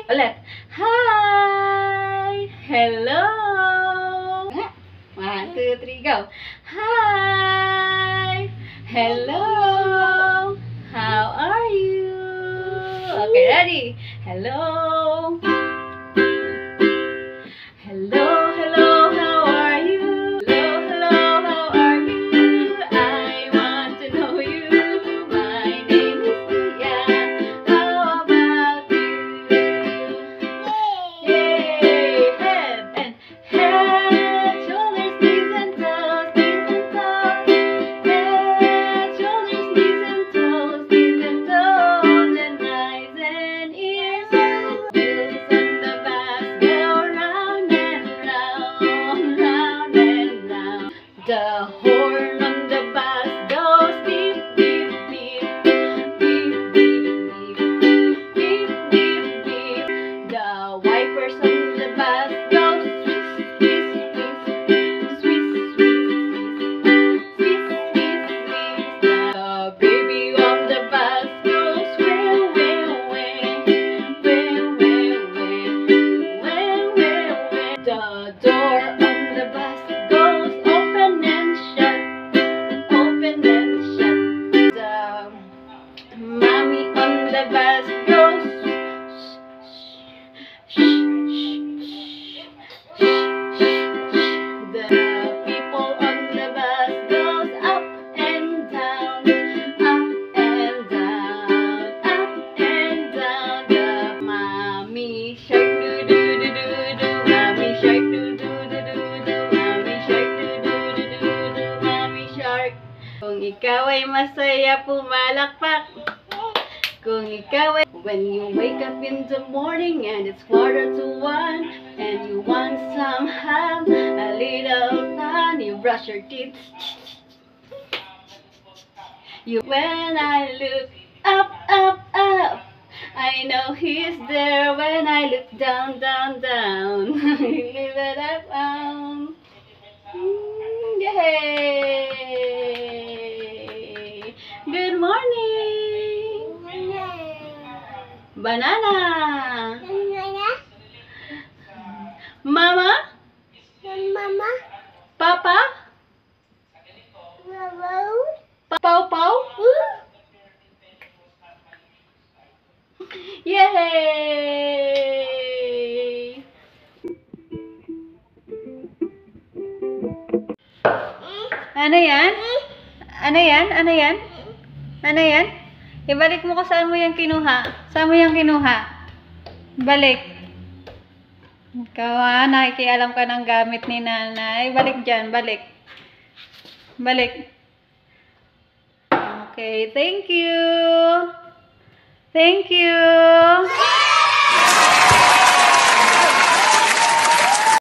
Ulit. Hi! Hello! 1, 2, 3, go. Hi! Hello! How are you? Okay, ready? Hello! Hello, hello, how are you? Hello, hello, how are you? I want to know you. My name is Tia. How about you? Yay! Head and head, shoulders, knees and toes, knees and toes. Head, shoulders, knees and toes, knees and toes, and eyes and ears. Wheels on the bus go round and round, round and round. The horn on the bus goes beep, beep, beep, beep, beep, beep, beep, beep, beep. The wipers on the bus go swish, swish, swish, swish, swish, swish, swish, swish. The baby on the bus goes wah, wah, wah, wah, wah, wah, wah, wah. The door on the bus goes open and shut, open and shut. The mommy on the bus goes shh, shh, shh, shh, shh. The people on the bus goes up and down, up and down, up and down. The mommy shark doo doo doo doo doo, mommy shark doo doo doo doo doo, mommy shark doo doo doo doo doo, mommy shark. Kung ikaw ay masaya, pumalakpak. Kung ikaw ay... When you wake up in the morning and it's 1:45 and you want some ham, a little fun, you brush your teeth. When I look up, up, up, I know he's there. When I look down, down, down, leave it up, yay! Good morning! Banana! Mama? Papa? Pau Pau? Yay! Ano yan? Ano yan? Ano yan? Ano yan? Ibalik mo ko saan mo yan kinuha. Saan mo yan kinuha? Balik. Ikaw nakikialam ka ng gamit ni nanay. Balik dyan, balik. Balik. Okay, thank you. Thank you.